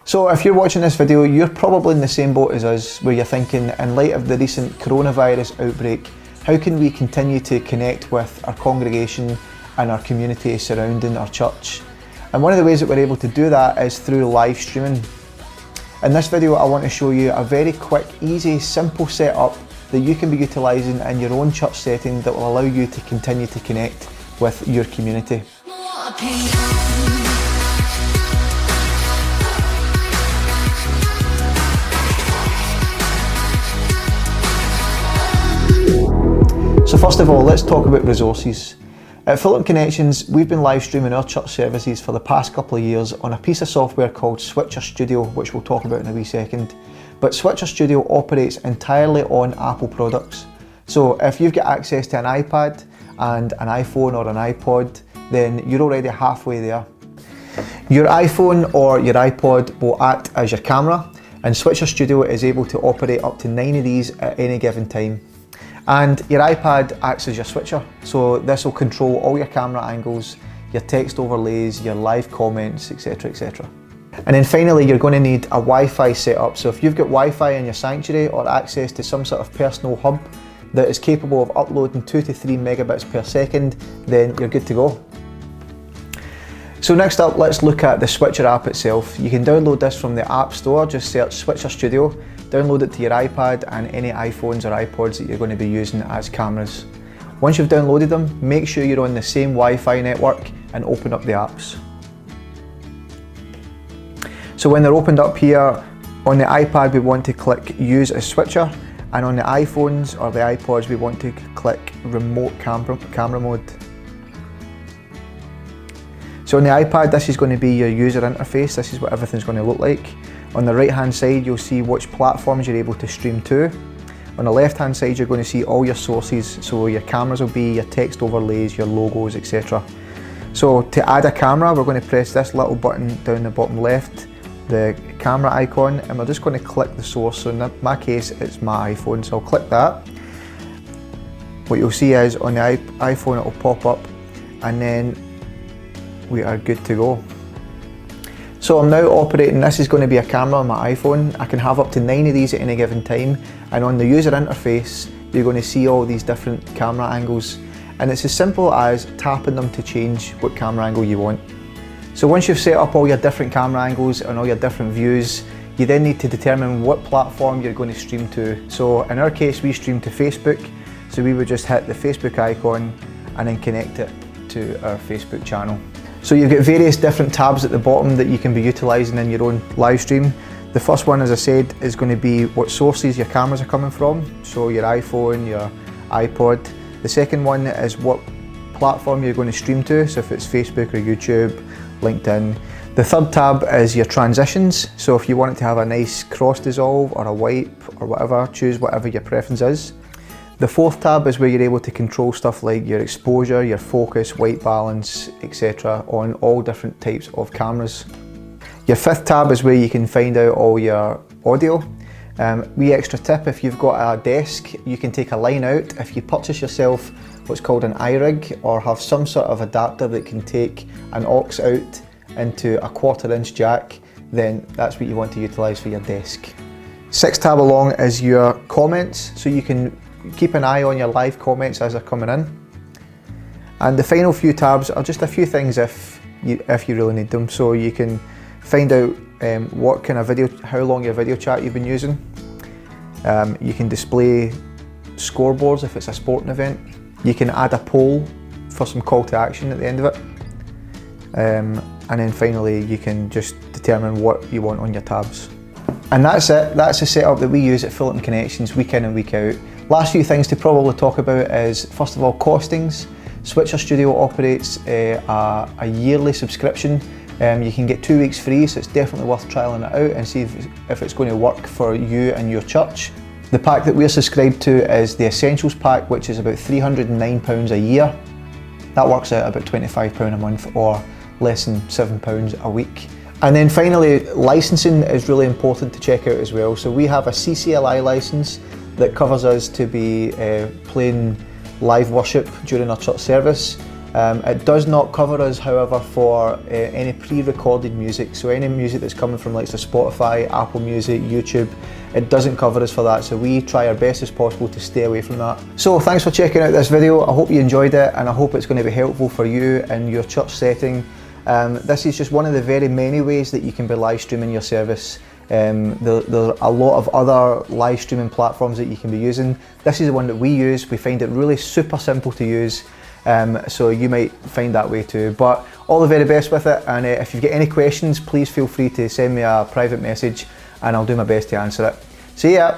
So if you're watching this video, you're probably in the same boat as us, where you're thinking, in light of the recent coronavirus outbreak, how can we continue to connect with our congregation and our community surrounding our church? And one of the ways that we're able to do that is through live streaming. In this video, I want to show you a very quick, easy, simple setup that you can be utilising in your own church setting that will allow you to continue to connect with your community. So first of all, let's talk about resources. At Philip Connections, we've been live streaming our church services for the past couple of years on a piece of software called Switcher Studio, which we'll talk about in a wee second. But Switcher Studio operates entirely on Apple products. So if you've got access to an iPad and an iPhone or an iPod, then you're already halfway there. Your iPhone or your iPod will act as your camera, and Switcher Studio is able to operate up to 9 of these at any given time. And your iPad acts as your switcher, so this will control all your camera angles, your text overlays, your live comments, etc, etc. And then finally, you're going to need a Wi-Fi setup. So if you've got Wi-Fi in your sanctuary or access to some sort of personal hub that is capable of uploading 2 to 3 megabits per second, then you're good to go. So next up, let's look at the Switcher app itself. You can download this from the App Store, just search Switcher Studio, download it to your iPad and any iPhones or iPods that you're going to be using as cameras. Once you've downloaded them, make sure you're on the same Wi-Fi network and open up the apps. So when they're opened up here, on the iPad we want to click Use as Switcher, and on the iPhones or the iPods we want to click Remote Camera Mode. So on the iPad, this is going to be your user interface. This is what everything's going to look like. On the right hand side, you'll see which platforms you're able to stream to. On the left hand side, you're going to see all your sources. So your cameras will be your text overlays, your logos, etc. So to add a camera, we're going to press this little button down the bottom left, the camera icon, and we're just going to click the source. So in my case, it's my iPhone, so I'll click that. What you'll see is on the iPhone, it will pop up, and then we are good to go. So I'm now operating, this is going to be a camera on my iPhone. I can have up to 9 of these at any given time, and on the user interface you're going to see all these different camera angles, and it's as simple as tapping them to change what camera angle you want. So once you've set up all your different camera angles and all your different views, you then need to determine what platform you're going to stream to. So in our case, we stream to Facebook, so we would just hit the Facebook icon and then connect it to our Facebook channel. So you've got various different tabs at the bottom that you can be utilising in your own live stream. The first one, as I said, is going to be what sources your cameras are coming from, so your iPhone, your iPod. The second one is what platform you're going to stream to, so if it's Facebook or YouTube, LinkedIn. The third tab is your transitions, so if you want it to have a nice cross dissolve or a wipe or whatever, choose whatever your preference is. The fourth tab is where you're able to control stuff like your exposure, your focus, white balance, etc. on all different types of cameras. Your fifth tab is where you can find out all your audio. Wee extra tip, if you've got a desk, you can take a line out. If you purchase yourself what's called an iRig, or have some sort of adapter that can take an aux out into a 1/4 inch jack, then that's what you want to utilise for your desk. Sixth tab along is your comments, so you can keep an eye on your live comments as they're coming in. And the final few tabs are just a few things if you really need them. So you can find out what kind of video, how long your video chat you've been using. You can display scoreboards if it's a sporting event. You can add a poll for some call to action at the end of it. And then finally, you can just determine what you want on your tabs. And that's it. That's the setup that we use at Philip Connections week in and week out. Last few things to probably talk about is, first of all, costings. Switcher Studio operates a yearly subscription. You can get 2 weeks free, so it's definitely worth trialling it out and see if it's going to work for you and your church. The pack that we're subscribed to is the Essentials pack, which is about £309 a year. That works out about £25 a month, or less than £7 a week. And then finally, licensing is really important to check out as well. So we have a CCLI license that covers us to be playing live worship during our church service. It does not cover us, however, for any pre-recorded music. So any music that's coming from like Spotify, Apple Music, YouTube, it doesn't cover us for that. So we try our best as possible to stay away from that. So thanks for checking out this video. I hope you enjoyed it, and I hope it's going to be helpful for you in your church setting. This is just one of the very many ways that you can be live streaming your service. There are a lot of other live streaming platforms that you can be using. This is the one that we use. We find it really super simple to use. So you might find that way too. But all the very best with it, and if you've got any questions, please feel free to send me a private message and I'll do my best to answer it. See ya!